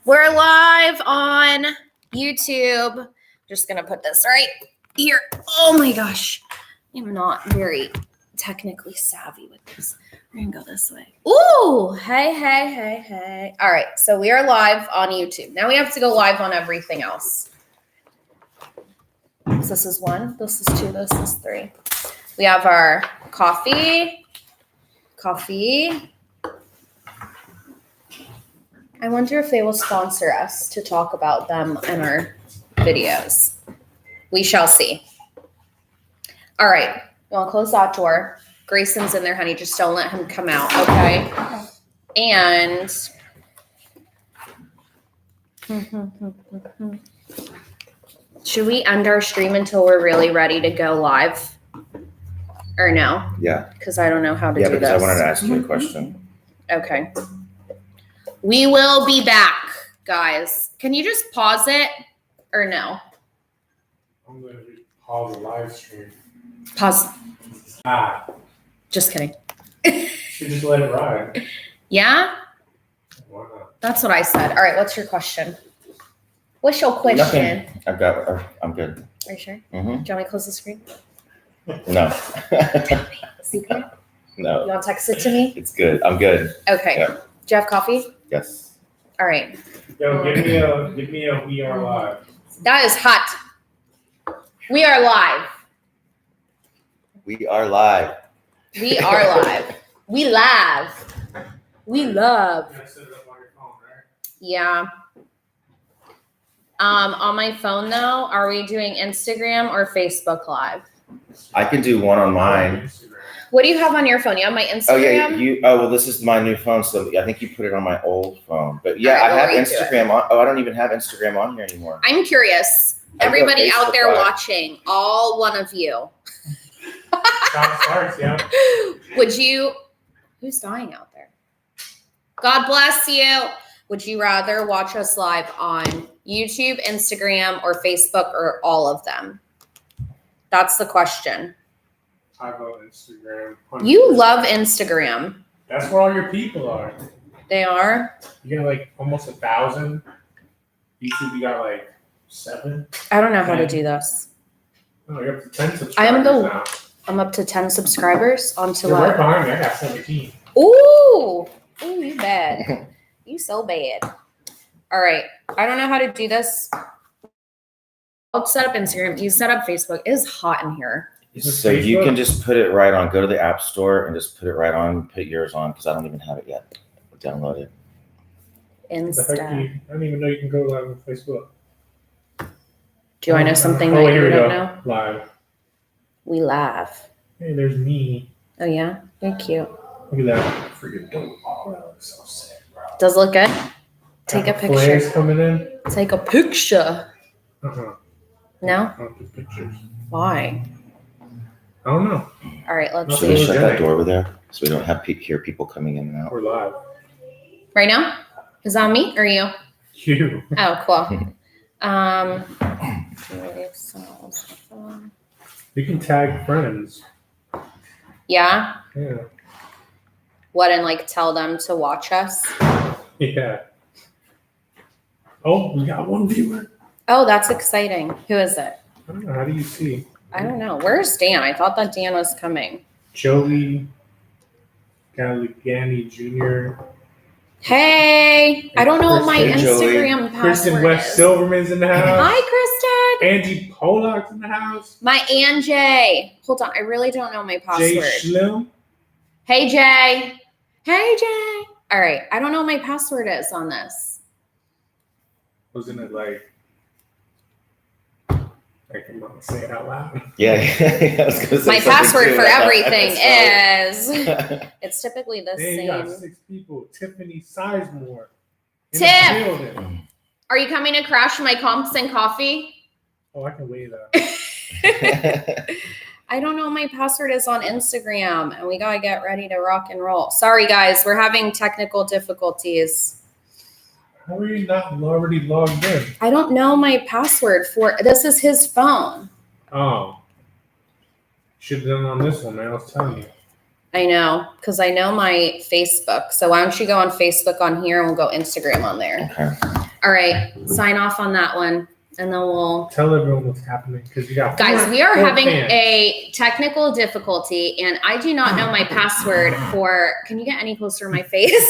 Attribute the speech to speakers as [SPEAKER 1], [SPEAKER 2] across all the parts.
[SPEAKER 1] We're live on YouTube. Just gonna put this right here. Oh my gosh. I'm not very technically savvy with this. We're gonna go this way. Ooh, hey. All right, so we are live on YouTube. Now we have to go live on everything else. So this is 1, this is 2, this is 3. We have our coffee. I wonder if they will sponsor us to talk about them in our videos. We shall see. All right. You want to close that door? Grayson's in there, honey. Just don't let him come out, okay? And should we end our stream until we're really ready to go live? Or no?
[SPEAKER 2] Yeah.
[SPEAKER 1] Because I don't know how to do this.
[SPEAKER 2] Yeah, because I wanted to ask you a question.
[SPEAKER 1] Okay. We will be back, guys. Can you just pause it or no?
[SPEAKER 3] I'm going to pause the live stream.
[SPEAKER 1] Pause.
[SPEAKER 3] Just
[SPEAKER 1] kidding.
[SPEAKER 3] should just let it ride.
[SPEAKER 1] Yeah?
[SPEAKER 3] Why not?
[SPEAKER 1] That's what I said. All right, what's your question? What's your question?
[SPEAKER 2] Nothing. I'm good.
[SPEAKER 1] Are you sure?
[SPEAKER 2] Mm-hmm.
[SPEAKER 1] Do you want me to close the screen?
[SPEAKER 2] No.
[SPEAKER 1] Secret?
[SPEAKER 2] No.
[SPEAKER 1] You want to text it to me?
[SPEAKER 2] It's good. I'm good.
[SPEAKER 1] Okay.
[SPEAKER 2] Yeah.
[SPEAKER 1] Do you have coffee?
[SPEAKER 2] Yes.
[SPEAKER 1] All right.
[SPEAKER 3] Yo, give me a We Are Live.
[SPEAKER 1] That is hot. We are live.
[SPEAKER 2] We are live.
[SPEAKER 1] We are live. We live. We love.
[SPEAKER 3] You gotta set it up on your phone, right?
[SPEAKER 1] Yeah. On my phone though, are we doing Instagram or Facebook Live?
[SPEAKER 2] I can do one on mine.
[SPEAKER 3] Instagram.
[SPEAKER 1] What do you have on your phone? You have my Instagram?
[SPEAKER 2] Oh yeah, well this is my new phone, so I think you put it on my old phone. But yeah,
[SPEAKER 1] All right,
[SPEAKER 2] I have
[SPEAKER 1] we'll redo
[SPEAKER 2] Instagram on. Oh, I don't even have Instagram on here anymore.
[SPEAKER 1] I'm curious.
[SPEAKER 2] I go
[SPEAKER 1] Everybody out
[SPEAKER 2] Facebook
[SPEAKER 1] there
[SPEAKER 2] Live.
[SPEAKER 1] watching, all one of you.
[SPEAKER 3] Shot starts, yeah.
[SPEAKER 1] Would you, who's dying out there? God bless you. Would you rather watch us live on YouTube, Instagram, or Facebook, or all of them? That's the question.
[SPEAKER 3] I vote Instagram. 100%.
[SPEAKER 1] You love Instagram.
[SPEAKER 3] That's where all your people are.
[SPEAKER 1] They are?
[SPEAKER 3] You got like almost 1,000. YouTube, you got like 7.
[SPEAKER 1] I don't know how to do this.
[SPEAKER 3] Oh, you're up to 10 subscribers
[SPEAKER 1] I am
[SPEAKER 3] now.
[SPEAKER 1] I'm up to 10 subscribers onto
[SPEAKER 3] You're right
[SPEAKER 1] what?
[SPEAKER 3] behind me. I got 17.
[SPEAKER 1] Ooh, you bad. You so bad. All right. I don't know how to do this. I'll set up Instagram. You set up Facebook. It is hot in here.
[SPEAKER 2] So you can just put it right on. Go to the App Store and just put it right on. Put yours on because I don't even have it yet. Download it.
[SPEAKER 3] The heck
[SPEAKER 1] Insta.
[SPEAKER 3] I don't even know you can go live on Facebook.
[SPEAKER 1] Do I know something
[SPEAKER 3] Oh,
[SPEAKER 1] that
[SPEAKER 3] here
[SPEAKER 1] you
[SPEAKER 3] we
[SPEAKER 1] don't
[SPEAKER 3] go.
[SPEAKER 1] know?
[SPEAKER 3] Live.
[SPEAKER 1] We laugh.
[SPEAKER 3] Hey, there's me.
[SPEAKER 1] Oh, yeah? You're cute.
[SPEAKER 3] Look at that. Freaking dope. Oh, that looks so sick, bro.
[SPEAKER 1] Does look good? Take a
[SPEAKER 3] Got the flares
[SPEAKER 1] picture.
[SPEAKER 3] coming in.
[SPEAKER 1] Take a picture.
[SPEAKER 3] Uh-huh.
[SPEAKER 1] No?
[SPEAKER 3] I don't do pictures.
[SPEAKER 1] Why?
[SPEAKER 3] I don't know.
[SPEAKER 1] All right, let's
[SPEAKER 2] Should we
[SPEAKER 1] see.
[SPEAKER 2] shut that door over there so we don't have hear people coming in and out?
[SPEAKER 3] We're live.
[SPEAKER 1] Right now? Is that me or you?
[SPEAKER 3] You.
[SPEAKER 1] Oh, cool.
[SPEAKER 3] You can tag friends.
[SPEAKER 1] Yeah?
[SPEAKER 3] Yeah.
[SPEAKER 1] What, and like tell them to watch us?
[SPEAKER 3] Yeah. Oh, we got one viewer.
[SPEAKER 1] Oh, that's exciting. Who is it?
[SPEAKER 3] I don't know. How do you see?
[SPEAKER 1] I don't know. Where's Dan? I thought that Dan was coming.
[SPEAKER 3] Joey Galligani Jr.
[SPEAKER 1] Hey, I don't know what my
[SPEAKER 3] Kristen,
[SPEAKER 1] Instagram password
[SPEAKER 3] Kristen West
[SPEAKER 1] is.
[SPEAKER 3] Silverman's in the house.
[SPEAKER 1] Hi, Kristen.
[SPEAKER 3] Andy Pollock's in the house.
[SPEAKER 1] My Anjay. Hold on. I really don't know my
[SPEAKER 3] Jay
[SPEAKER 1] password.
[SPEAKER 3] Schlim.
[SPEAKER 1] Hey, Jay. Hey, Jay. All right. I don't know what my password is on this.
[SPEAKER 3] Wasn't it like I'm gonna say it out loud.
[SPEAKER 2] Yeah. I was gonna say
[SPEAKER 1] My
[SPEAKER 2] something
[SPEAKER 1] password
[SPEAKER 2] too,
[SPEAKER 1] for
[SPEAKER 2] like,
[SPEAKER 1] everything
[SPEAKER 2] that's
[SPEAKER 1] is. It's typically the
[SPEAKER 3] Hey, you got
[SPEAKER 1] same.
[SPEAKER 3] 6 people. Tiffany Sizemore. in the
[SPEAKER 1] Tiff!
[SPEAKER 3] building.
[SPEAKER 1] Are you coming to crash my comps and coffee?
[SPEAKER 3] Oh, I can wait that.
[SPEAKER 1] I don't know what my password is on Instagram, and we gotta get ready to rock and roll. Sorry, guys, we're having technical difficulties.
[SPEAKER 3] How are you not already logged in?
[SPEAKER 1] I don't know my password for this. Is his phone?
[SPEAKER 3] Oh. Should have done it on this one, man. I was telling you.
[SPEAKER 1] I know, because I know my Facebook. So why don't you go on Facebook on here and we'll go Instagram on there.
[SPEAKER 2] Okay.
[SPEAKER 1] All right, sign off on that one, and then we'll.
[SPEAKER 3] Tell everyone what's happening because you got
[SPEAKER 1] Guys, we are
[SPEAKER 3] four
[SPEAKER 1] having
[SPEAKER 3] fans.
[SPEAKER 1] a technical difficulty, and I do not know my password for. Can you get any closer to my face?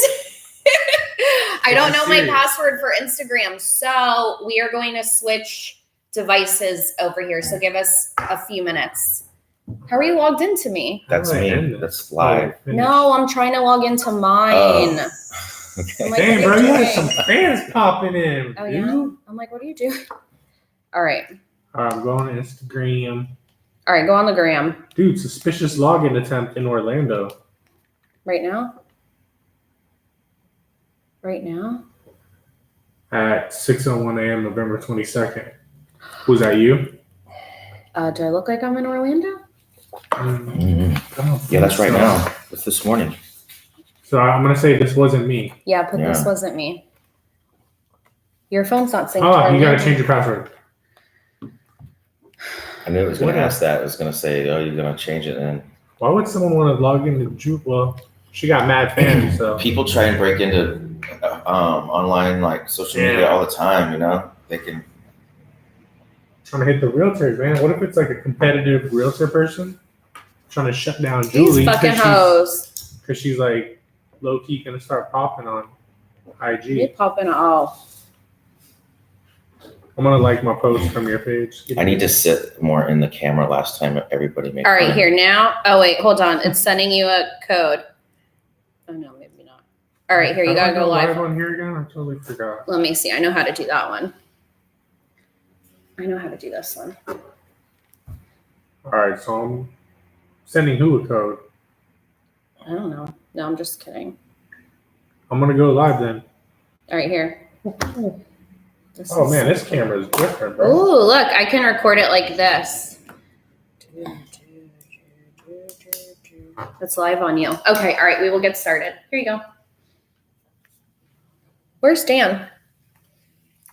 [SPEAKER 1] I don't know my password for Instagram, so we are going to switch devices over here. So give us a few minutes. How are you logged into me?
[SPEAKER 2] That's
[SPEAKER 3] How do I end
[SPEAKER 2] me.
[SPEAKER 3] this?
[SPEAKER 2] That's live.
[SPEAKER 3] Finish.
[SPEAKER 1] No, I'm trying to log into mine. I'm like,
[SPEAKER 3] Damn,
[SPEAKER 1] what
[SPEAKER 3] bro,
[SPEAKER 1] are you
[SPEAKER 3] you
[SPEAKER 1] doing?
[SPEAKER 3] had some fans popping in.
[SPEAKER 1] Oh,
[SPEAKER 3] dude.
[SPEAKER 1] yeah? I'm like, what are you doing? All right.
[SPEAKER 3] All right, I'm going to Instagram.
[SPEAKER 1] All right, go on the gram
[SPEAKER 3] Dude, suspicious login attempt in Orlando.
[SPEAKER 1] right now. Right now?
[SPEAKER 3] At 6:01 a.m. November 22nd. Was that you?
[SPEAKER 1] Do I look like I'm in Orlando?
[SPEAKER 2] Mhm.
[SPEAKER 3] I don't think
[SPEAKER 2] Yeah, that's right
[SPEAKER 3] so.
[SPEAKER 2] now. It's this morning.
[SPEAKER 3] So I'm going to say this wasn't me.
[SPEAKER 1] Yeah, but this
[SPEAKER 2] Yeah.
[SPEAKER 1] wasn't me. Your phone's not synced.
[SPEAKER 3] Oh,
[SPEAKER 1] to
[SPEAKER 3] you got to
[SPEAKER 1] Orlando.
[SPEAKER 3] change your password.
[SPEAKER 2] I knew it was going
[SPEAKER 3] What
[SPEAKER 2] to
[SPEAKER 3] else?
[SPEAKER 2] ask that. It was going to say, "Oh, you're going to change it." And
[SPEAKER 3] Why would someone want to log into Juke? Well, she got mad fans, so.
[SPEAKER 2] people try and break into online like social media
[SPEAKER 3] Yeah.
[SPEAKER 2] all the time. You know, they can.
[SPEAKER 3] Trying to hit the realtors, man. What if it's like a competitive realtor person trying to shut down
[SPEAKER 1] These
[SPEAKER 3] Julie
[SPEAKER 1] fucking hoes.
[SPEAKER 3] because she's like low key gonna start popping on
[SPEAKER 1] You
[SPEAKER 3] IG.
[SPEAKER 1] popping all.
[SPEAKER 3] I'm gonna like my post from your page.
[SPEAKER 2] I need to sit more in the camera. Last time, everybody made.
[SPEAKER 1] All right,
[SPEAKER 2] fun.
[SPEAKER 1] here now. Oh, wait, hold on. It's sending you a code. Oh, no, maybe not. All right, here, you
[SPEAKER 3] How
[SPEAKER 1] got to
[SPEAKER 3] do I
[SPEAKER 1] go live.
[SPEAKER 3] on here again. I totally forgot.
[SPEAKER 1] Let me see. I know how to do that one. I know how to do this one.
[SPEAKER 3] All right, so I'm sending who a code.
[SPEAKER 1] I don't know. No, I'm just kidding.
[SPEAKER 3] I'm gonna go live then.
[SPEAKER 1] All right, here.
[SPEAKER 3] Oh man, this camera is different, bro.
[SPEAKER 1] Ooh, look, I can record it like this. It's live on you. Okay, all right, we will get started. Here you go. Where's Dan?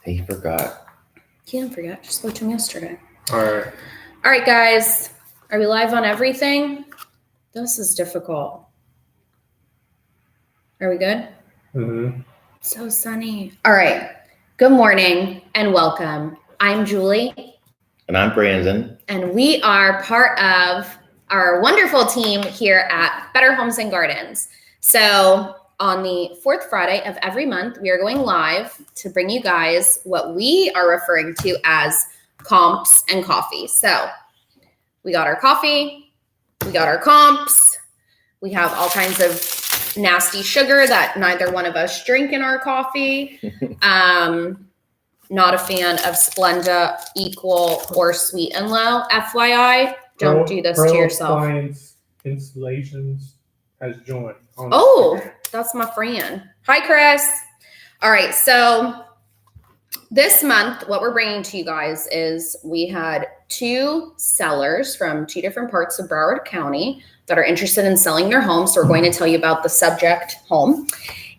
[SPEAKER 2] He forgot.
[SPEAKER 1] Can't forget. Just spoke to him yesterday.
[SPEAKER 3] All right.
[SPEAKER 1] All right, guys. Are we live on everything? This is difficult. Are we good?
[SPEAKER 3] Mm-hmm.
[SPEAKER 1] So sunny. All right. Good morning and welcome. I'm Julie,
[SPEAKER 2] And I'm Brandon.
[SPEAKER 1] and we are part of our wonderful team here at Better Homes and Gardens. So on the fourth Friday of every month, we are going live to bring you guys what we are referring to as comps and coffee. So we got our coffee, we got our comps, we have all kinds of nasty sugar that neither one of us drink in our coffee. Not a fan of Splenda, Equal, or Sweet and Low. FYI, don't do this to yourself.
[SPEAKER 3] Appliance Installations has joined. on
[SPEAKER 1] Oh,
[SPEAKER 3] Instagram.
[SPEAKER 1] that's my friend. Hi, Chris. All right, so this month, what we're bringing to you guys is we had two sellers from two different parts of Broward County that are interested in selling their home. So we're going to tell you about the subject home.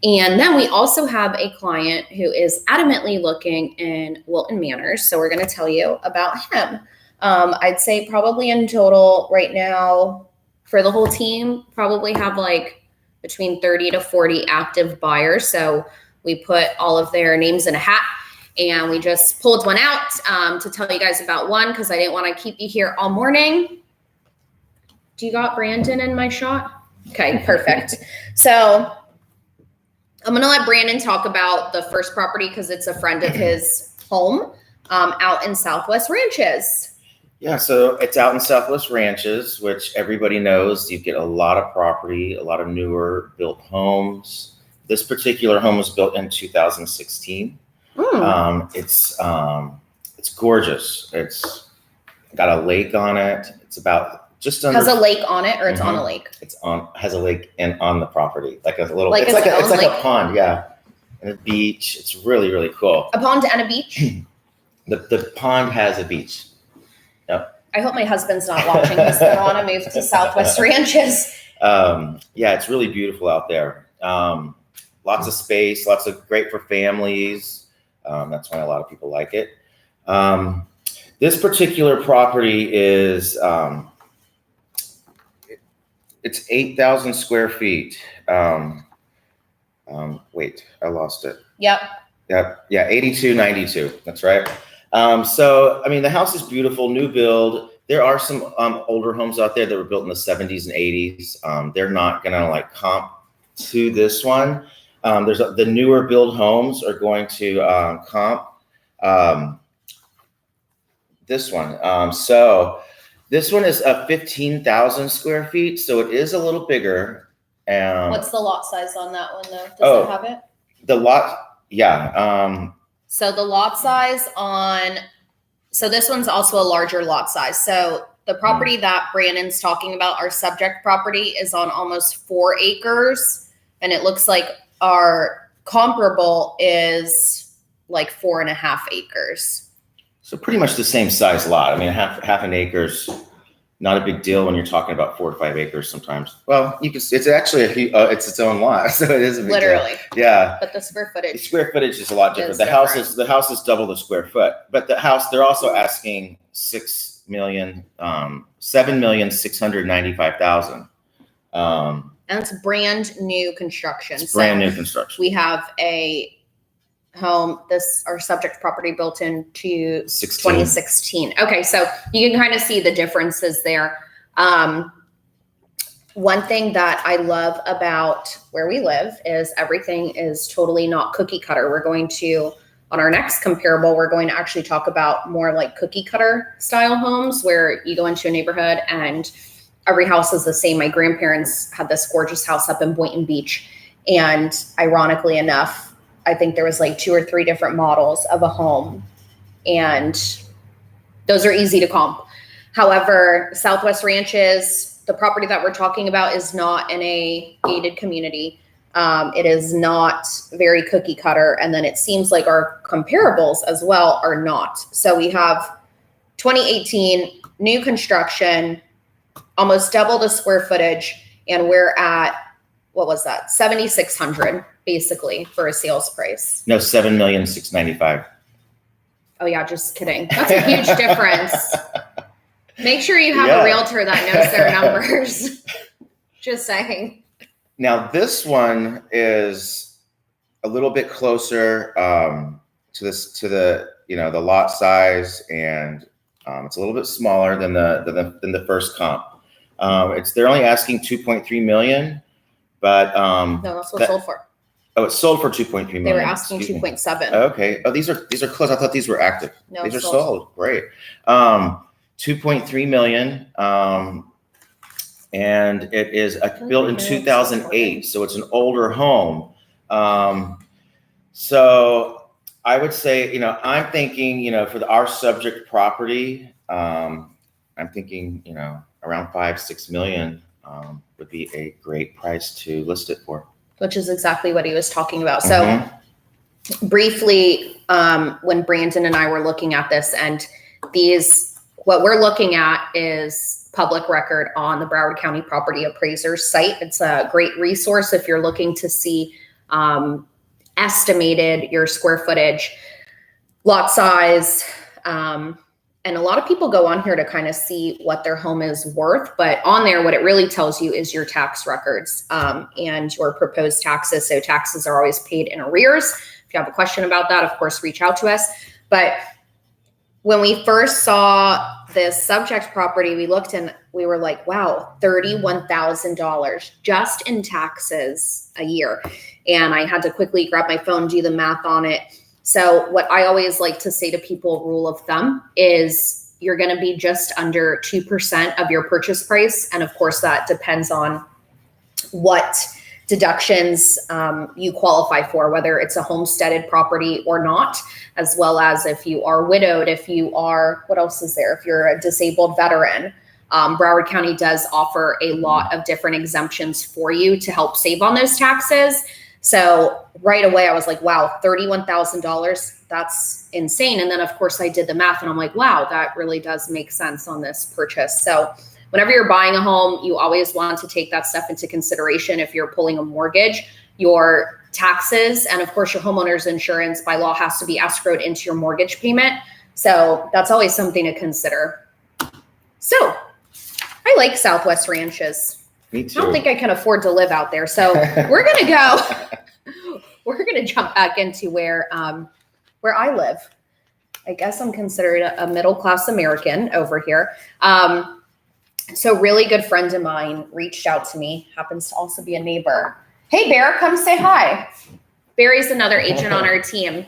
[SPEAKER 1] And then we also have a client who is adamantly looking in Wilton Manors. So we're going to tell you about him. I'd say probably in total right now for the whole team, probably have like between 30 to 40 active buyers. So we put all of their names in a hat and we just pulled one out to tell you guys about one because I didn't want to keep you here all morning. Do you got Brandon in my shot? Okay, perfect. So I'm going to let Brandon talk about the first property because it's a friend of his home out in Southwest Ranches.
[SPEAKER 2] Yeah, so it's out in Southwest Ranches, which everybody knows. You get a lot of property, a lot of newer built homes. This particular home was built in 2016. It's gorgeous. It's got a lake on it. It's about just under.
[SPEAKER 1] Has a lake on it or it's on a
[SPEAKER 2] Mhm.
[SPEAKER 1] lake?
[SPEAKER 2] It's on has a lake and on the property, like a little.
[SPEAKER 1] Like
[SPEAKER 2] it's
[SPEAKER 1] its
[SPEAKER 2] like
[SPEAKER 1] own
[SPEAKER 2] it's like
[SPEAKER 1] lake?
[SPEAKER 2] a pond, yeah, and a beach. It's really really cool.
[SPEAKER 1] A pond and a beach?
[SPEAKER 2] The pond has a beach.
[SPEAKER 1] I hope my husband's not watching because I want to move to Southwest Ranches.
[SPEAKER 2] Yeah, it's really beautiful out there. Lots of space, lots of great for families. That's why a lot of people like it. This particular property is It's 8,000 square feet. Wait, I lost it.
[SPEAKER 1] Yep.
[SPEAKER 2] Yeah, 8292. That's right. So, I mean, the house is beautiful, new build. There are some older homes out there that were built in the 70s and 80s. They're not going to like comp to this one. The newer build homes are going to comp this one. So this one is 15,000 square feet. So it is a little bigger.
[SPEAKER 1] What's the lot size on that one though? Does it have it?
[SPEAKER 2] The lot, yeah.
[SPEAKER 1] So the lot size so this one's also a larger lot size. So the property that Brandon's talking about, our subject property, is on almost 4 acres. And it looks like our comparable is like 4.5 acres.
[SPEAKER 2] So pretty much the same size lot. I mean, half an acre's not a big deal when you're talking about 4 to 5 acres sometimes. Well, it's actually it's its own lot, so it is a big
[SPEAKER 1] Literally.
[SPEAKER 2] deal. Yeah.
[SPEAKER 1] But the square footage.
[SPEAKER 2] The square footage is a lot different. The house is double the square foot. But the house, they're also asking $7,695,000.
[SPEAKER 1] And it's brand new construction.
[SPEAKER 2] It's brand new construction.
[SPEAKER 1] We have a home, our subject property built into 2016. Okay, so you can kind of see the differences there. One thing that I love about where we live is everything is totally not cookie cutter. On our next comparable, we're going to actually talk about more like cookie cutter style homes where you go into a neighborhood and every house is the same. My grandparents had this gorgeous house up in Boynton Beach. And ironically enough, I think there was like 2 or 3 different models of a home, and those are easy to comp. However, Southwest Ranches, the property that we're talking about, is not in a gated community. It is not very cookie cutter. And then it seems like our comparables as well are not. So we have 2018 new construction, almost double the square footage, and we're at, what was that? 7,600 basically for a sales price.
[SPEAKER 2] No, 7,695,000.
[SPEAKER 1] Oh yeah, just kidding. That's a huge difference. Make sure you have a realtor that knows their numbers. Just saying.
[SPEAKER 2] Now this one is a little bit closer to the the lot size, and it's a little bit smaller than the first comp. They're only asking 2.3 million. But
[SPEAKER 1] no, that's what it sold for.
[SPEAKER 2] Oh, it's sold for 2.3 million.
[SPEAKER 1] They were asking 2.7.
[SPEAKER 2] Okay. Oh, these are closed. I thought these were active.
[SPEAKER 1] No,
[SPEAKER 2] these are sold. Great. 2.3 million. And it is built in 2008, so it's an older home. So I would say, I'm thinking, for our subject property, I'm thinking, around 5-6 million. Would be a great price to list it for.
[SPEAKER 1] Which is exactly what he was talking about. So briefly, when Brandon and I were looking at this, and what we're looking at is public record on the Broward County Property Appraiser's site. It's a great resource if you're looking to see estimated your square footage, lot size, and a lot of people go on here to kind of see what their home is worth, but on there, what it really tells you is your tax records and your proposed taxes. So taxes are always paid in arrears. If you have a question about that, of course, reach out to us. But when we first saw this subject property, we looked and we were like, wow, $31,000 just in taxes a year. And I had to quickly grab my phone, do the math on it. So what I always like to say to people, rule of thumb, is you're going to be just under 2% of your purchase price. And of course, that depends on what deductions you qualify for, whether it's a homesteaded property or not, as well as if you are widowed, if you are, what else is there? If you're a disabled veteran. Broward County does offer a lot of different exemptions for you to help save on those taxes. So right away, I was like, wow, $31,000, that's insane. And then, of course, I did the math and I'm like, wow, that really does make sense on this purchase. So whenever you're buying a home, you always want to take that stuff into consideration. If you're pulling a mortgage, your taxes, and of course, your homeowner's insurance by law has to be escrowed into your mortgage payment. So that's always something to consider. So I like Southwest Ranches.
[SPEAKER 2] Me too.
[SPEAKER 1] I don't think I can afford to live out there. So we're gonna go. We're gonna jump back into where I live. I guess I'm considered a middle class American over here. So really good friend of mine reached out to me. Happens to also be a neighbor. Hey Bear, come say hi. Barry's another agent on our team,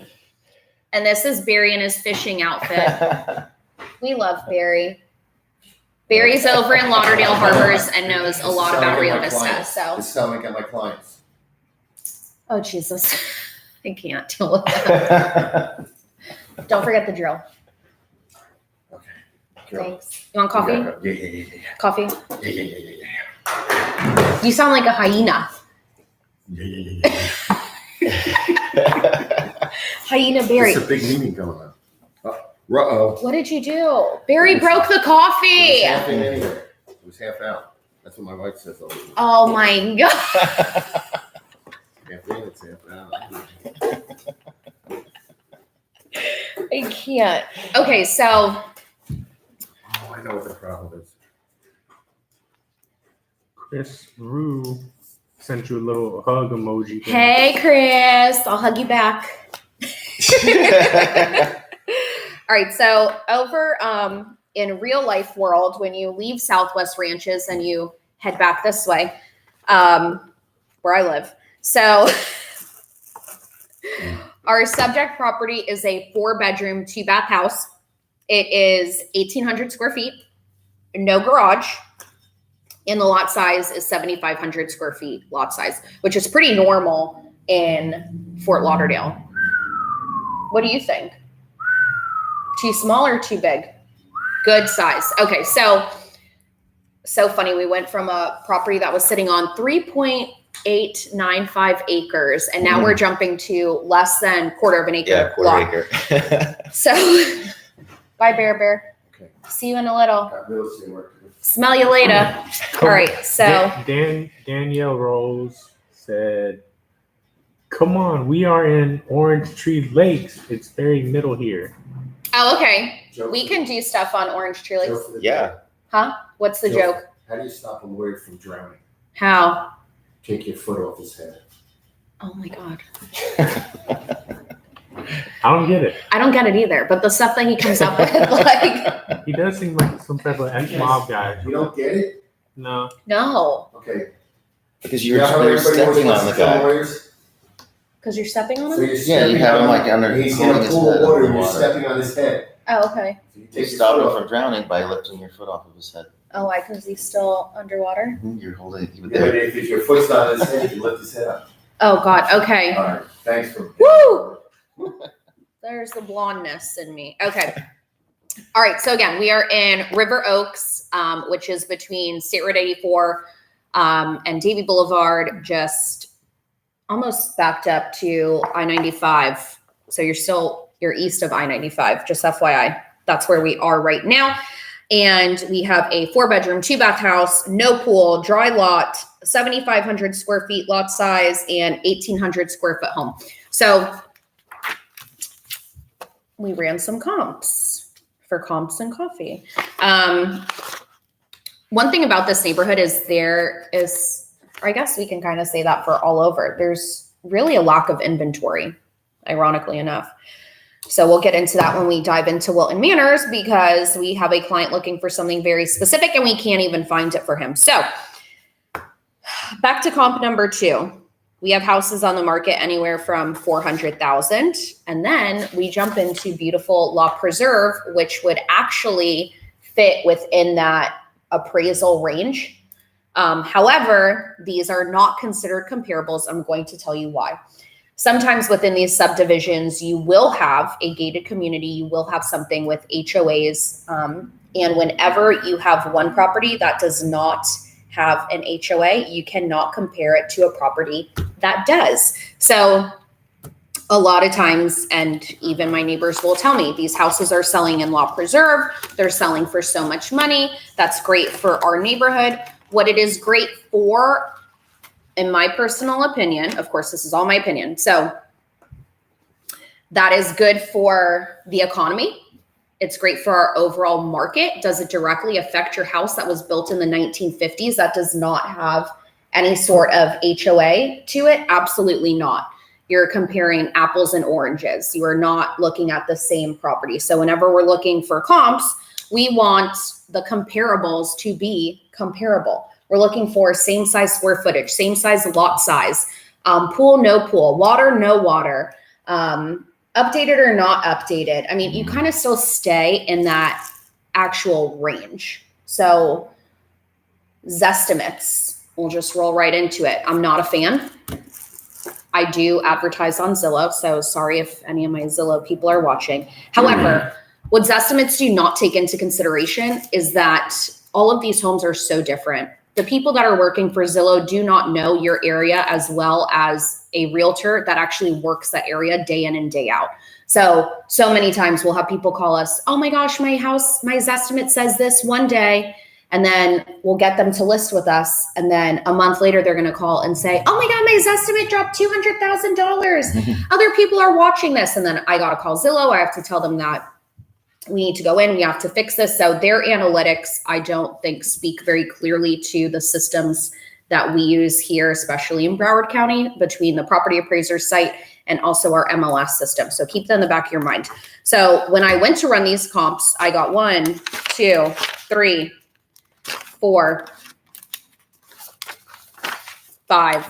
[SPEAKER 1] and this is Barry in his fishing outfit. We love Barry. Barry's over in Lauderdale Harbors and knows a lot about Rio Vista. So
[SPEAKER 4] It's sounding like my clients.
[SPEAKER 1] oh Jesus, I can't deal with that. Don't forget the drill.
[SPEAKER 4] Okay.
[SPEAKER 1] Thanks. You want coffee?
[SPEAKER 4] Yeah.
[SPEAKER 1] Coffee?
[SPEAKER 4] Yeah.
[SPEAKER 1] You sound like a hyena.
[SPEAKER 4] Yeah.
[SPEAKER 1] Hyena Barry.
[SPEAKER 4] It's a big meeting going on. Uh-oh.
[SPEAKER 1] What did you do? Barry broke the
[SPEAKER 4] It
[SPEAKER 1] coffee.
[SPEAKER 4] was half in anyway. It was half out. That's what my wife says all the time.
[SPEAKER 1] Oh my God.
[SPEAKER 4] Half in, it's half out.
[SPEAKER 1] I can't. Okay, so
[SPEAKER 4] Oh, I know what the problem is.
[SPEAKER 3] Chris Rue sent you a little hug emoji. thing.
[SPEAKER 1] hey Chris, I'll hug you back. All right, so over in real life world, when you leave Southwest Ranches and you head back this way, where I live. So our subject property is a 4-bedroom, 2-bath house. It is 1,800 square feet, no garage, and the lot size is 7,500 square feet lot size, which is pretty normal in Fort Lauderdale. What do you think? Too small or too big? Good size. Okay, so funny. We went from a property that was sitting on 3.895 acres, and now we're jumping to less than quarter of an acre.
[SPEAKER 2] Yeah, quarter acre.
[SPEAKER 1] So, bye, Bear.
[SPEAKER 4] Okay.
[SPEAKER 1] See you in a little.
[SPEAKER 4] Got real estate work to do.
[SPEAKER 1] Smell you later. All right, so
[SPEAKER 3] Danielle Rose said, "Come on, we are in Orange Tree Lakes. It's very middle here."
[SPEAKER 1] oh, okay.
[SPEAKER 4] Joke
[SPEAKER 1] We
[SPEAKER 4] for-
[SPEAKER 1] can do stuff on Orange Tree Lakes.
[SPEAKER 4] joke for the
[SPEAKER 2] Yeah.
[SPEAKER 4] day.
[SPEAKER 1] Huh? What's the joke?
[SPEAKER 4] How do you stop a lawyer from drowning?
[SPEAKER 1] How?
[SPEAKER 4] Take your foot off his head.
[SPEAKER 1] Oh my God.
[SPEAKER 3] I don't get it.
[SPEAKER 1] I don't get it either, but the stuff that he comes up with, like,
[SPEAKER 3] He does seem like some type of ex-mob guy.
[SPEAKER 4] You don't get it?
[SPEAKER 3] No.
[SPEAKER 1] no,
[SPEAKER 4] Okay.
[SPEAKER 2] Because
[SPEAKER 4] You know how
[SPEAKER 2] they're
[SPEAKER 4] everybody always
[SPEAKER 2] stepping
[SPEAKER 4] wants
[SPEAKER 2] on the
[SPEAKER 4] to kill
[SPEAKER 2] guy.
[SPEAKER 4] lawyers?
[SPEAKER 1] because you're stepping on
[SPEAKER 4] So
[SPEAKER 1] him?
[SPEAKER 4] you're
[SPEAKER 2] Yeah, you
[SPEAKER 4] stepping
[SPEAKER 2] have him
[SPEAKER 4] on-
[SPEAKER 2] like under
[SPEAKER 4] He's in
[SPEAKER 2] pulling
[SPEAKER 4] a
[SPEAKER 2] his
[SPEAKER 4] pool
[SPEAKER 2] head
[SPEAKER 4] of water
[SPEAKER 2] under
[SPEAKER 4] and
[SPEAKER 2] the
[SPEAKER 4] you're
[SPEAKER 2] water.
[SPEAKER 4] stepping on his head.
[SPEAKER 1] Oh, okay.
[SPEAKER 4] So you
[SPEAKER 2] You
[SPEAKER 4] take
[SPEAKER 2] stop
[SPEAKER 4] your
[SPEAKER 2] him
[SPEAKER 4] foot
[SPEAKER 2] from
[SPEAKER 4] off.
[SPEAKER 2] drowning by lifting your foot off of his head.
[SPEAKER 1] Oh, why? Because he's still underwater?
[SPEAKER 2] You're holding.
[SPEAKER 4] Yeah, but if your foot's not on his head, you lift his head up.
[SPEAKER 1] Oh, God. Okay.
[SPEAKER 4] All right. Thanks for.
[SPEAKER 1] Woo! There's the blondness in me. Okay. All right. So again, we are in River Oaks, which is between State Road 84 and Davie Boulevard, just almost backed up to I-95. So you're east of I-95, just FYI. That's where we are right now. And we have a 4-bedroom, 2-bath house, no pool, dry lot, 7,500 square feet lot size, and 1,800 square foot home. So we ran some comps for comps and coffee. One thing about this neighborhood is there is, or I guess we can kind of say that for all over, there's really a lack of inventory, ironically enough. So we'll get into that when we dive into Wilton Manors, because we have a client looking for something very specific and we can't even find it for him. So back to comp number 2. We have houses on the market anywhere from 400,000. And then we jump into beautiful La Preserve, which would actually fit within that appraisal range. However, these are not considered comparables. I'm going to tell you why. Sometimes within these subdivisions, you will have a gated community, you will have something with HOAs. And whenever you have one property that does not have an HOA, you cannot compare it to a property that does. So a lot of times, and even my neighbors will tell me, these houses are selling in La Preserve, they're selling for so much money. That's great for our neighborhood. What it is great for, in my personal opinion, of course, this is all my opinion. So that is good for the economy. It's great for our overall market. Does it directly affect your house that was built in the 1950s that does not have any sort of HOA to it? Absolutely not. You're comparing apples and oranges. You are not looking at the same property. So whenever we're looking for comps, we want the comparables to be comparable. We're looking for same size square footage, same size lot size, pool, no pool, water, no water, updated or not updated. I mean, you kind of still stay in that actual range. So Zestimates, we'll just roll right into it. I'm not a fan. I do advertise on Zillow, so sorry if any of my Zillow people are watching. However, what Zestimates do not take into consideration is that all of these homes are so different. The people that are working for Zillow do not know your area as well as a realtor that actually works that area day in and day out. So many times we'll have people call us, oh my gosh, my house, my Zestimate says this one day, and then we'll get them to list with us. And then a month later, they're going to call and say, oh my God, my Zestimate dropped $200,000. Other people are watching this. And then I got to call Zillow. I have to tell them that we need to go in, we have to fix this. So their analytics, I don't think, speak very clearly to the systems that we use here, especially in Broward County, between the property appraiser site and also our MLS system. So keep that in the back of your mind. So when I went to run these comps, I got 1, 2, 3, 4, 5.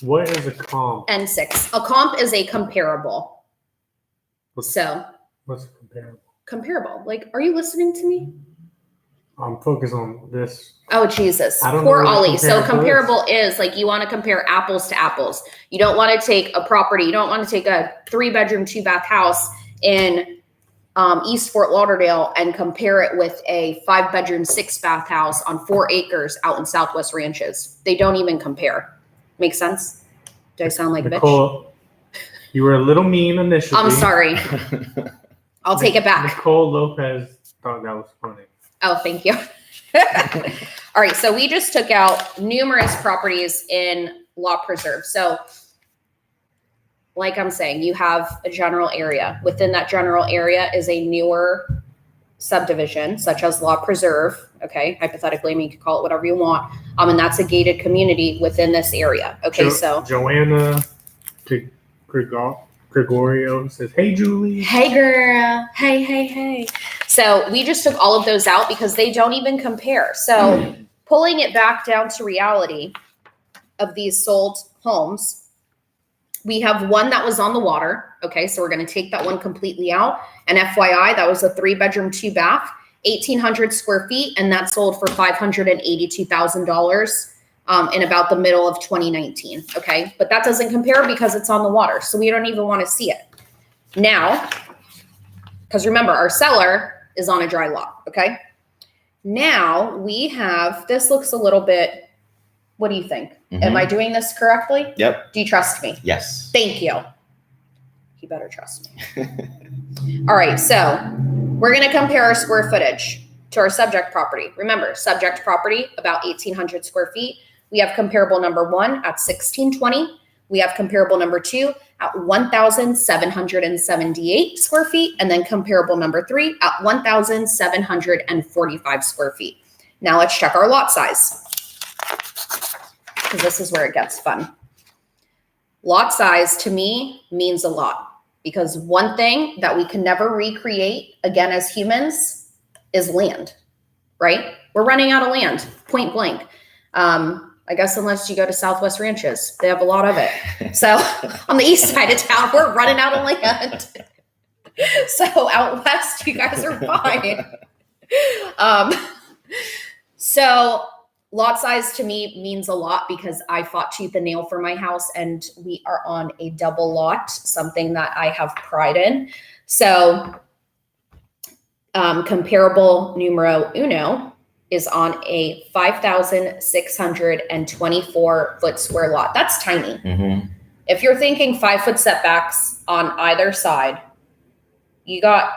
[SPEAKER 3] What is a comp?
[SPEAKER 1] And 6. A comp is a comparable.
[SPEAKER 3] What's comparable?
[SPEAKER 1] Comparable. Like, are you listening to me?
[SPEAKER 3] I'm focused on this.
[SPEAKER 1] Oh, Jesus.
[SPEAKER 3] I don't
[SPEAKER 1] Poor
[SPEAKER 3] know what
[SPEAKER 1] Ollie. So
[SPEAKER 3] comparable
[SPEAKER 1] comparable is like you want to compare apples to apples. You don't want to take a property. You don't want to take a 3-bedroom, 2-bath house in East Fort Lauderdale and compare it with a 5-bedroom, 6-bath house on 4 acres out in Southwest Ranches. They don't even compare. Make sense? Do I sound like a bitch?
[SPEAKER 3] Nicole, you were a little mean initially.
[SPEAKER 1] I'm sorry. I'll take it back.
[SPEAKER 3] Nicole Lopez thought that was funny.
[SPEAKER 1] Oh, thank you. All right. So we just took out numerous properties in Law Preserve. So like I'm saying, you have a general area. Within that general area is a newer subdivision, such as Law Preserve. Okay. Hypothetically, I mean, you can call it whatever you want. And that's a gated community within this area. Okay. So
[SPEAKER 3] Joanna Gregorio says, hey, Julie.
[SPEAKER 1] Hey, girl. Hey. So we just took all of those out because they don't even compare. So pulling it back down to reality of these sold homes, we have one that was on the water. Okay, so we're going to take that one completely out. And FYI, that was a 3-bedroom, 2-bath, 1,800 square feet, and that sold for $582,000 in about the middle of 2019. Okay, but that doesn't compare because it's on the water, so we don't even want to see it now. Because remember, our seller is on a dry lot. Okay, now we have this. Looks a little bit. What do you think? Am I doing this correctly?
[SPEAKER 2] Yep.
[SPEAKER 1] Do you trust me?
[SPEAKER 2] Yes.
[SPEAKER 1] Thank you. You better trust me. All right, so we're going to compare our square footage to our subject property. Remember, subject property, about 1,800 square feet. We have comparable number 1 at 1,620. We have comparable number 2 at 1,778 square feet. And then comparable number 3 at 1,745 square feet. Now let's check our lot size, because this is where it gets fun. Lot size to me means a lot, because one thing that we can never recreate again as humans is land, right? We're running out of land, point blank. I guess unless you go to Southwest Ranches, they have a lot of it. So on the east side of town, we're running out of land. So out west, you guys are fine. So lot size to me means a lot because I fought tooth and nail for my house, and we are on a double lot, something that I have pride in. So comparable numero uno is on a 5,624 foot square lot. That's tiny. If you're thinking 5-foot setbacks on either side, you don't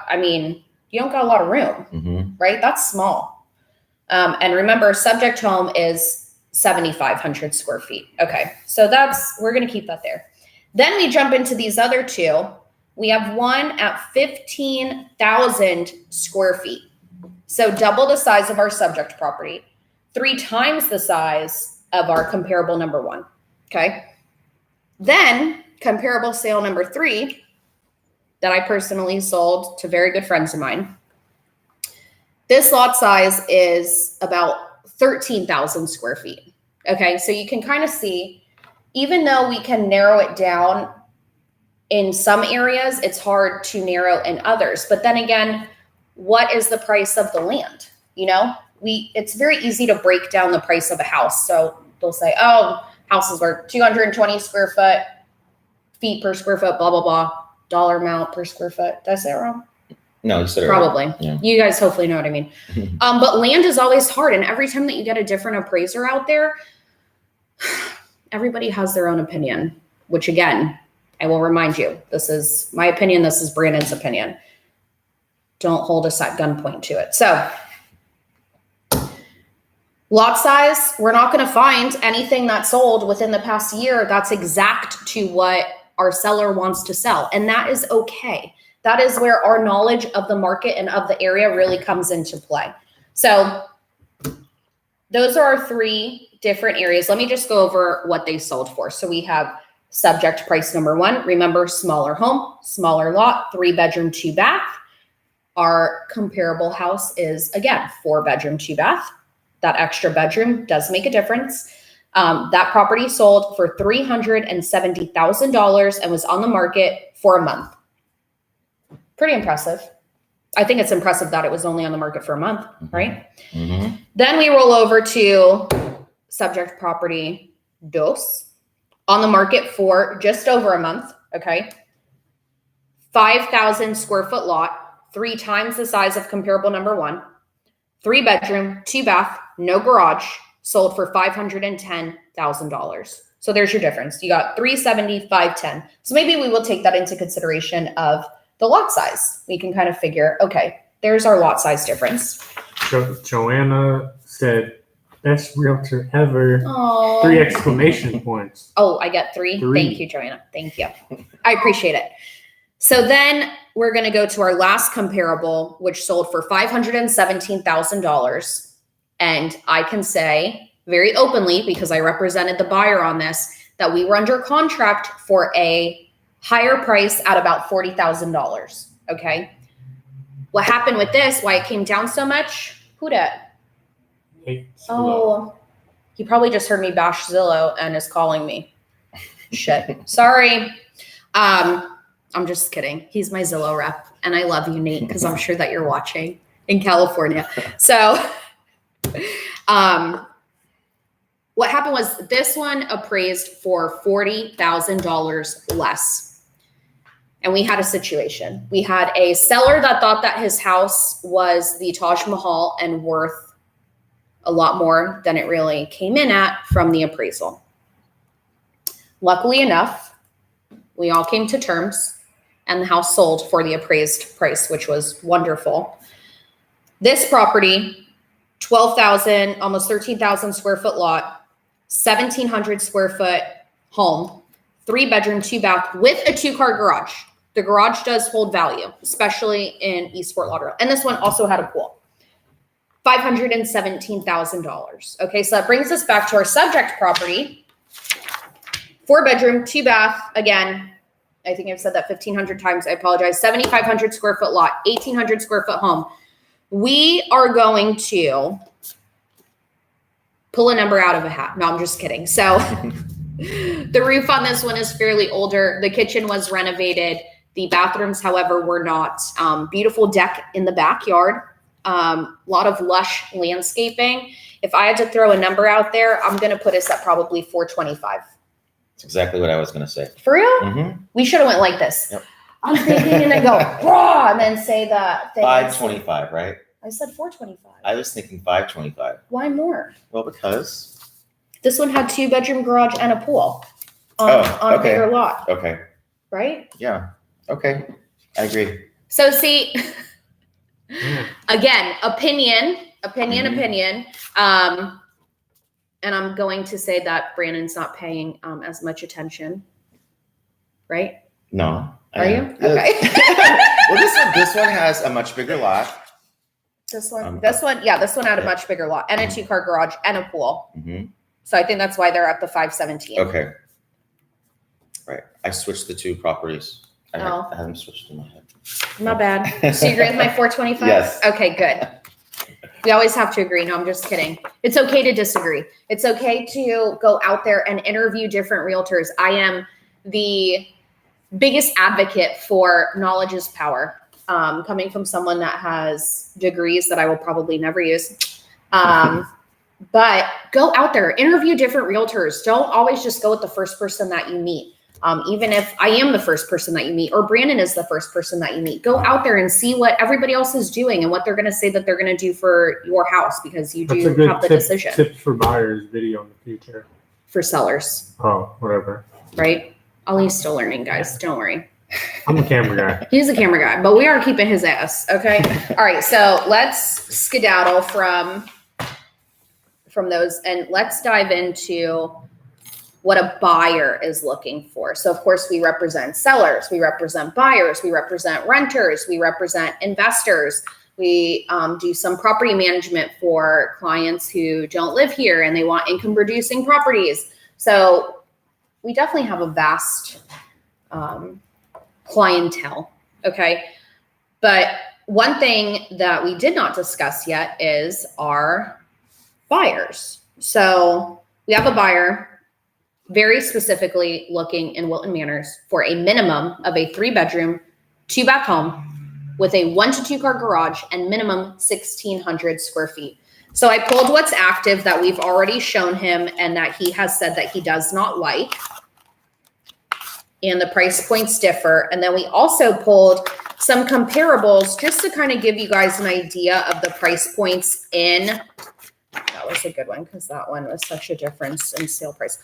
[SPEAKER 1] got a lot of room, right? That's small. And remember, subject home is 7,500 square feet. Okay, so we're going to keep that there. Then we jump into these other two. We have one at 15,000 square feet. So double the size of our subject property, 3 times the size of our comparable number 1. Okay. Then comparable sale number 3 that I personally sold to very good friends of mine. This lot size is about 13,000 square feet. Okay. So you can kind of see, even though we can narrow it down in some areas, it's hard to narrow in others. But then again, what is the price of the land? You know, it's very easy to break down the price of a house. So they'll say, oh, houses were 220 feet per square foot, blah, blah, blah, dollar amount per square foot. Did I say it wrong?
[SPEAKER 2] No, you said it
[SPEAKER 1] Probably.
[SPEAKER 2] right. Yeah.
[SPEAKER 1] You guys hopefully know what I mean. But land is always hard. And every time that you get a different appraiser out there, everybody has their own opinion, which again, I will remind you, this is my opinion. This is Brandon's opinion. Don't hold us at gunpoint to it. So lot size, we're not going to find anything that sold within the past year that's exact to what our seller wants to sell. And that is okay. That is where our knowledge of the market and of the area really comes into play. So those are our 3 different areas. Let me just go over what they sold for. So we have subject price number 1. Remember, smaller home, smaller lot, 3 bedroom, 2 bath. Our comparable house is, again, 4 bedroom, 2 bath. That extra bedroom does make a difference. That property sold for $370,000 and was on the market for a month. Pretty impressive. I think it's impressive that it was only on the market for a month, right?
[SPEAKER 2] Mm-hmm.
[SPEAKER 1] Then we roll over to subject property dos, on the market for just over a month. Okay. 5,000 square foot lot, 3 times the size of comparable number 1, 3 bedroom, 2 bath, no garage, sold for $510,000. So there's your difference. You got 370, 510. So maybe we will take that into consideration of the lot size. We can kind of figure, okay, there's our lot size difference.
[SPEAKER 3] Joanna said, best realtor ever.
[SPEAKER 1] Oh.
[SPEAKER 3] 3 exclamation points.
[SPEAKER 1] Oh, I get 3.
[SPEAKER 3] 3.
[SPEAKER 1] Thank you, Joanna. Thank you. I appreciate it. So then we're going to go to our last comparable, which sold for $517,000. And I can say very openly, because I represented the buyer on this, that we were under contract for a higher price at about $40,000. Okay. What happened with this, why it came down so much? Who dat? Oh, he probably just heard me bash Zillow and is calling me. Shit. Sorry. I'm just kidding. He's my Zillow rep, and I love you, Nate, because I'm sure that you're watching in California. So, what happened was this one appraised for $40,000 less. And we had a situation. We had a seller that thought that his house was the Taj Mahal and worth a lot more than it really came in at from the appraisal. Luckily enough, we all came to terms and the house sold for the appraised price, which was wonderful. This property, 12,000, almost 13,000 square foot lot, 1,700 square foot home, 3 bedroom, 2 bath with a 2-car garage. The garage does hold value, especially in East Fort Lauderdale. And this one also had a pool. $517,000. Okay, so that brings us back to our subject property. 4 bedroom, 2 bath. Again, I think I've said that 1,500 times. I apologize. 7,500 square foot lot, 1,800 square foot home. We are going to pull a number out of a hat. No, I'm just kidding. So the roof on this one is fairly older. The kitchen was renovated. The bathrooms, however, were not. Beautiful deck in the backyard. A lot of lush landscaping. If I had to throw a number out there, I'm going to put us at probably 425.
[SPEAKER 2] That's exactly what I was going to say.
[SPEAKER 1] For real?
[SPEAKER 2] Mm-hmm.
[SPEAKER 1] We should have went like this.
[SPEAKER 2] Yep.
[SPEAKER 1] I'm thinking and then go, raw, and then say that thing.
[SPEAKER 2] 525, right?
[SPEAKER 1] I said 425.
[SPEAKER 2] I was thinking 525.
[SPEAKER 1] Why more?
[SPEAKER 2] Well, because.
[SPEAKER 1] This one had 2 bedroom garage and a pool on a
[SPEAKER 2] okay.
[SPEAKER 1] bigger lot,
[SPEAKER 2] Okay.
[SPEAKER 1] right?
[SPEAKER 2] Yeah. Okay. I agree.
[SPEAKER 1] So see,
[SPEAKER 3] Yeah.
[SPEAKER 1] again, opinion.
[SPEAKER 2] Mhm.
[SPEAKER 1] And I'm going to say that Brandon's not paying as much attention, right?
[SPEAKER 2] No.
[SPEAKER 1] Are you?
[SPEAKER 2] am.
[SPEAKER 1] Okay.
[SPEAKER 2] Well, this one has a much bigger lot.
[SPEAKER 1] This one
[SPEAKER 2] Um,
[SPEAKER 1] this one had a much bigger lot and a 2-car garage and a pool.
[SPEAKER 2] Mhm.
[SPEAKER 1] So I think that's why they're at the 517.
[SPEAKER 2] Okay. Right. I switched the two properties. I had them switched in my head.
[SPEAKER 1] Not bad. So you agree with my 425?
[SPEAKER 2] Yes.
[SPEAKER 1] Okay, good. We always have to agree. No, I'm just kidding. It's okay to disagree. It's okay to go out there and interview different realtors. I am the biggest advocate for knowledge is power. Coming from someone that has degrees that I will probably never use. But go out there, interview different realtors. Don't always just go with the first person that you meet. Even if I am the first person that you meet or Brandon is the first person that you meet, go out there and see what everybody else is doing and what they're going to say that they're going to do for your house because you
[SPEAKER 3] That's a
[SPEAKER 1] do
[SPEAKER 3] good
[SPEAKER 1] have the decision
[SPEAKER 3] tip for buyers video in the future.
[SPEAKER 1] for sellers,
[SPEAKER 3] Oh, whatever.
[SPEAKER 1] right? Ollie's still learning, guys. Don't worry.
[SPEAKER 3] I'm a camera guy.
[SPEAKER 1] He's a camera guy, but we are keeping his ass. Okay. All right. So let's skedaddle from those and let's dive into what a buyer is looking for. So of course we represent sellers, we represent buyers, we represent renters, we represent investors. We do some property management for clients who don't live here and they want income producing properties. So we definitely have a vast clientele. Okay. But one thing that we did not discuss yet is our buyers. So we have a buyer very specifically looking in Wilton Manors for a minimum of a 3-bedroom, 2-bath home with a 1 to 2 car garage and minimum 1,600 square feet. So I pulled what's active that we've already shown him and that he has said that he does not like. And the price points differ. And then we also pulled some comparables just to kind of give you guys an idea of the price points in. That was a good one because that one was such a difference in sale price.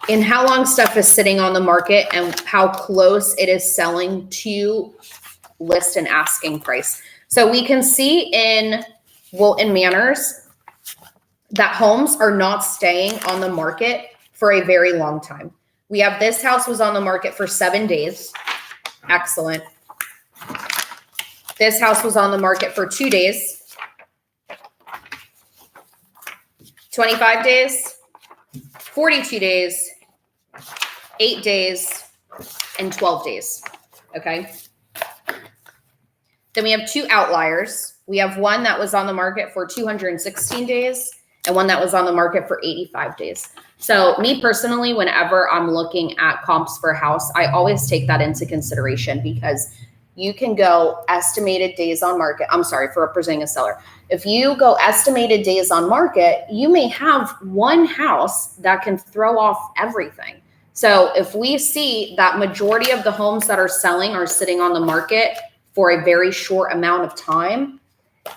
[SPEAKER 1] In how long stuff is sitting on the market and how close it is selling to list and asking price. So we can see in Wilton Manors that homes are not staying on the market for a very long time. We have this house was on the market for 7 days. Excellent. This house was on the market for 2 days. 25 days, 42 days, 8 days, and 12 days. Okay. Then we have 2 outliers. We have one that was on the market for 216 days and one that was on the market for 85 days. So me personally, whenever I'm looking at comps for a house, I always take that into consideration because you can go estimated days on market. I'm sorry for representing a seller. If you go estimated days on market, you may have one house that can throw off everything. So if we see that majority of the homes that are selling are sitting on the market for a very short amount of time,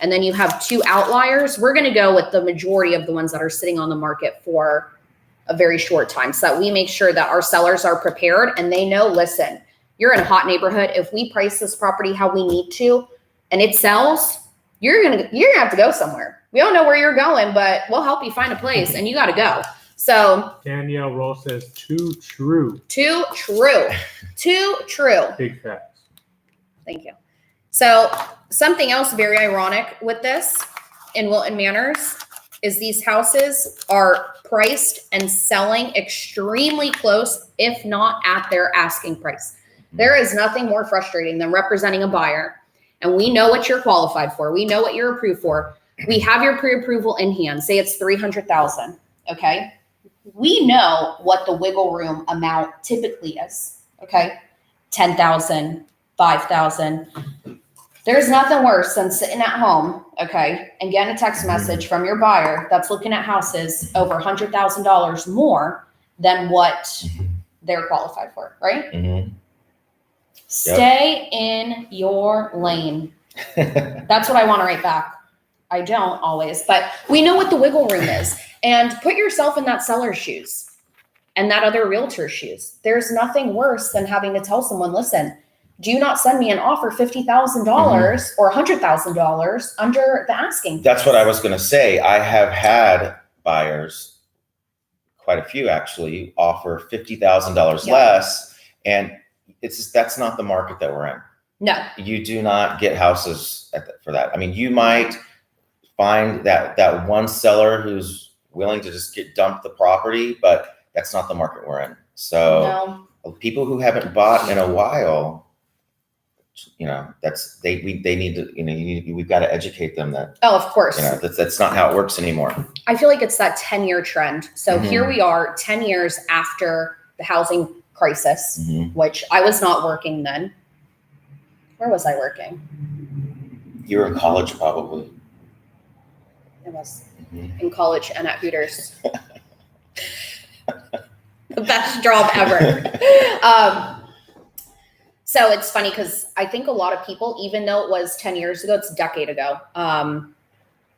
[SPEAKER 1] and then you have 2 outliers, we're going to go with the majority of the ones that are sitting on the market for a very short time so that we make sure that our sellers are prepared and they know, listen, you're in a hot neighborhood. If we price this property how we need to and it sells, you're gonna have to go somewhere. We don't know where you're going, but we'll help you find a place and you got to go. So
[SPEAKER 3] Danielle Roll says too true.
[SPEAKER 1] Too true. Too true.
[SPEAKER 3] Big facts.
[SPEAKER 1] Thank you. So something else very ironic with this in Wilton Manors is these houses are priced and selling extremely close, if not at their asking price. There is nothing more frustrating than representing a buyer, and we know what you're qualified for. We know what you're approved for. We have your pre-approval in hand. Say it's $300,000. Okay. We know what the wiggle room amount typically is. Okay. 10,000, 5,000. There's nothing worse than sitting at home, okay, and getting a text message from your buyer that's looking at houses over $100,000 more than what they're qualified for, right?
[SPEAKER 2] Mm-hmm.
[SPEAKER 1] Stay in your lane. That's what I want to write back. I don't always, but we know what the wiggle room is. And put yourself in that seller's shoes and that other realtor's shoes. There's nothing worse than having to tell someone, listen, do not send me an offer $50,000 or $100,000 under the asking.
[SPEAKER 2] That's what I was going to say. I have had buyers, quite a few actually, offer $50,000 less, And that's not the market that we're in.
[SPEAKER 1] No.
[SPEAKER 2] You do not get houses for that. I mean, you might find that one seller who's willing to just dump the property, but that's not the market we're in. So people who haven't bought in a while, they need to, we've got to educate them that.
[SPEAKER 1] Oh, of course.
[SPEAKER 2] That's not how it works anymore.
[SPEAKER 1] I feel like it's that 10-year trend. So here we are 10 years after the housing crisis, which I was not working then. Where was I working?
[SPEAKER 2] You were in college, probably.
[SPEAKER 1] I was in college and at Hooters. The best job ever. So it's funny because I think a lot of people, even though it was 10 years ago, it's a decade ago,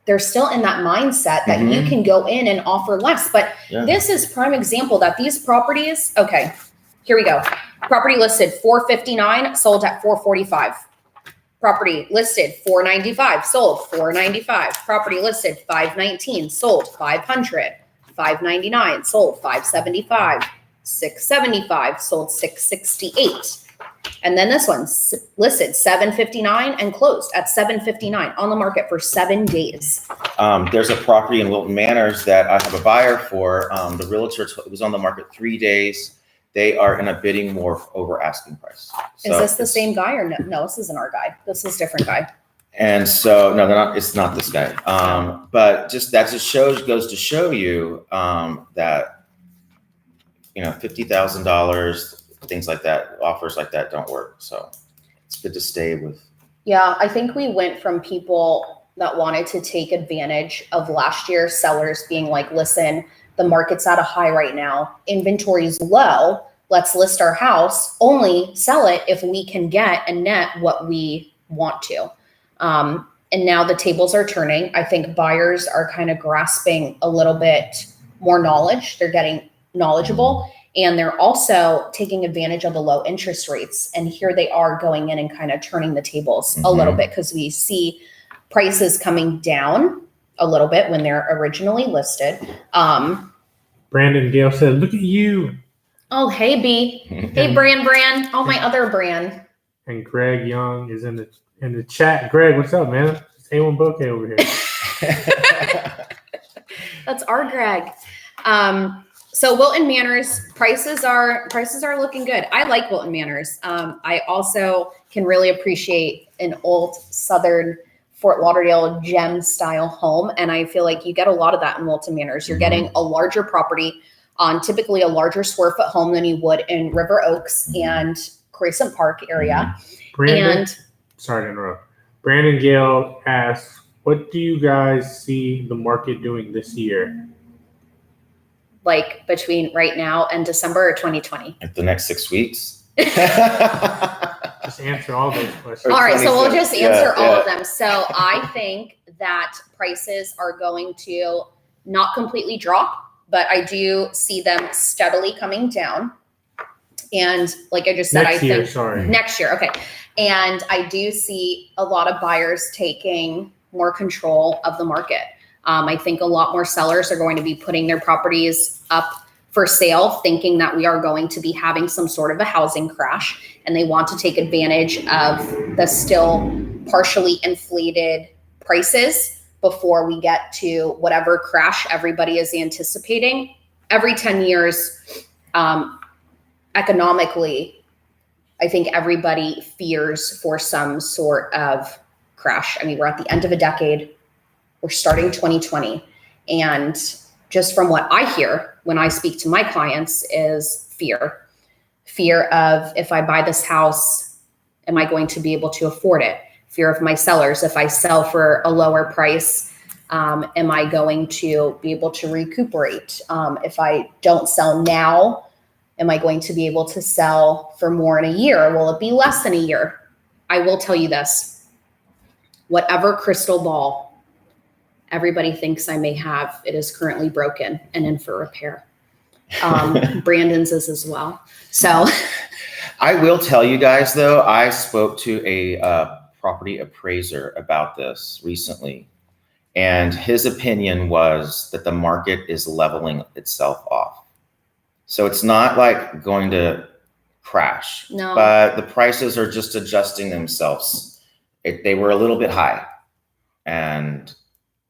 [SPEAKER 1] they're still in that mindset that you can go in and offer less. But this is prime example that these properties, okay, here we go. Property listed $459, sold at $445. Property listed $495, sold $495. Property listed $519, sold $500. $599, sold $575. $675, sold $668. And then this one's listed $759 and closed at $759 on the market for 7 days.
[SPEAKER 2] There's a property in Wilton Manors that I have a buyer for. The realtor was on the market 3 days. They are in a bidding war over asking price. So
[SPEAKER 1] is this the same guy or no? No, this isn't our guy. This is a different guy.
[SPEAKER 2] And so, no, they're not. It's not this guy. But that just goes to show you that $50,000, things like that, offers like that don't work. So it's good to stay with.
[SPEAKER 1] Yeah, I think we went from people that wanted to take advantage of last year's sellers being like, listen, the market's at a high right now. Inventory is low. Let's list our house, only sell it if we can get and net what we want to. And now the tables are turning. I think buyers are kind of grasping a little bit more knowledge. They're getting knowledgeable, and they're also taking advantage of the low interest rates. And here they are going in and kind of turning the tables a little bit because we see prices coming down a little bit when they're originally listed.
[SPEAKER 3] Brandon Gale said, "Look at you."
[SPEAKER 1] Oh, hey, B. Hey, Bran. Oh, my other Bran.
[SPEAKER 3] And Greg Young is in the chat. Greg, what's up, man? It's A1 Bokeh over here.
[SPEAKER 1] That's our Greg. So Wilton Manors prices are looking good. I like Wilton Manors. I also can really appreciate an old Southern Fort Lauderdale gem style home, and I feel like you get a lot of that in Wilton Manors. You're getting a larger property on typically a larger square foot home than you would in River Oaks and Crescent Park area.
[SPEAKER 3] Sorry to interrupt. Brandon Gale asks, what do you guys see the market doing this year?
[SPEAKER 1] Like between right now and December of 2020?
[SPEAKER 2] Like the next 6 weeks?
[SPEAKER 3] Just answer all those questions.
[SPEAKER 1] All right, so we'll just answer all of them. So I think that prices are going to not completely drop, but I do see them steadily coming down. And like I just said,
[SPEAKER 3] next year,
[SPEAKER 1] okay. And I do see a lot of buyers taking more control of the market. I think a lot more sellers are going to be putting their properties up for sale, thinking that we are going to be having some sort of a housing crash, and they want to take advantage of the still partially inflated prices before we get to whatever crash everybody is anticipating. Every 10 years, economically, I think everybody fears for some sort of crash. I mean, we're at the end of a decade. We're starting 2020. And just from what I hear when I speak to my clients is fear. Fear of, if I buy this house, am I going to be able to afford it? Fear of my sellers. If I sell for a lower price, am I going to be able to recuperate? If I don't sell now, am I going to be able to sell for more in a year? Will it be less than a year? I will tell you this. Whatever crystal ball everybody thinks I may have, it is currently broken and in for repair. Brandon's is as well. So
[SPEAKER 2] I will tell you guys, though, I spoke to a property appraiser about this recently, and his opinion was that the market is leveling itself off. So it's not like going to crash.
[SPEAKER 1] No.
[SPEAKER 2] But the prices are just adjusting themselves. They were a little bit high. And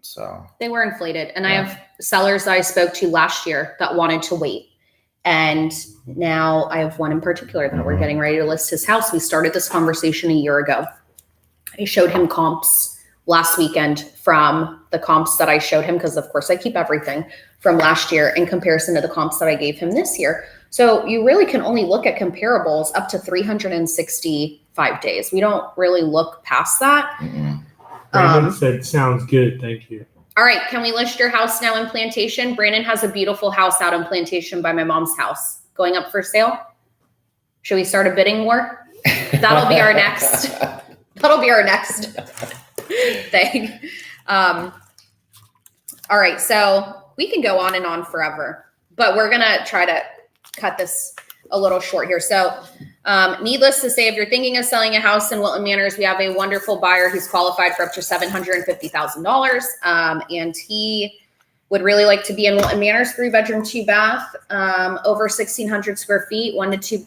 [SPEAKER 2] so.
[SPEAKER 1] They were inflated. And I
[SPEAKER 2] Yeah.
[SPEAKER 1] have sellers that I spoke to last year that wanted to wait. And now I have one in particular that we're
[SPEAKER 2] Mhm.
[SPEAKER 1] getting ready to list his house. We started this conversation a year ago. I showed him comps last weekend from the comps that I showed him, because of course I keep everything from last year in comparison to the comps that I gave him this year. So you really can only look at comparables up to 365 days. We don't really look past that.
[SPEAKER 2] Mm-mm.
[SPEAKER 3] Brandon said, sounds good. Thank you.
[SPEAKER 1] All right, can we list your house now in Plantation? Brandon has a beautiful house out in Plantation by my mom's house going up for sale. Should we start a bidding war? That'll be our next. That'll be our next thing. All right, so we can go on and on forever, but we're gonna try to cut this a little short here. So needless to say, if you're thinking of selling a house in Wilton Manors, we have a wonderful buyer who's qualified for up to $750,000. And he would really like to be in Wilton Manors, 3-bedroom, 2-bath, over 1,600 square feet, 1 to 2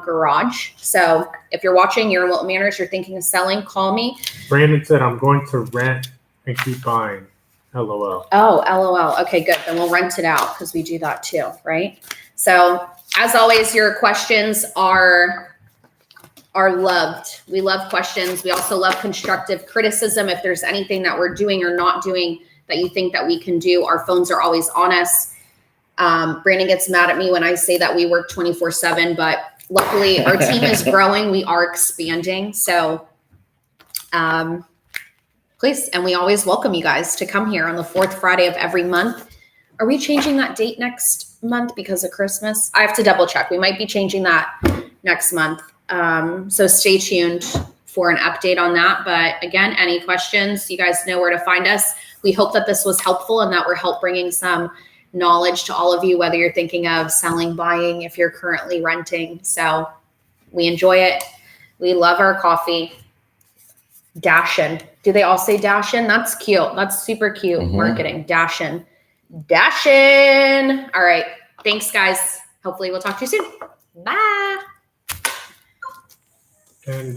[SPEAKER 1] garage. So if you're watching, you're in Wilton Manors, you're thinking of selling, call me.
[SPEAKER 3] Brandon said, I'm going to rent and keep buying. LOL.
[SPEAKER 1] Oh, LOL. Okay, good. Then we'll rent it out because we do that too, right? So as always, your questions are loved. We love questions. We also love constructive criticism. If there's anything that we're doing or not doing that you think that we can do, our phones are always on us. Brandon gets mad at me when I say that we work 24/7, but luckily our team is growing. We are expanding. So please, and we always welcome you guys to come here on the 4th Friday of every month. Are we changing that date next month because of Christmas? I have to double check. We might be changing that next month. So stay tuned for an update on that. But again, any questions, you guys know where to find us. We hope that this was helpful and that we're bringing some knowledge to all of you, whether you're thinking of selling, buying, if you're currently renting. So we enjoy it. We love our coffee. Dashin. Do they all say Dashin? That's cute. That's super cute marketing. Dashin. Dashin. All right. Thanks, guys. Hopefully we'll talk to you soon. Bye.
[SPEAKER 3] And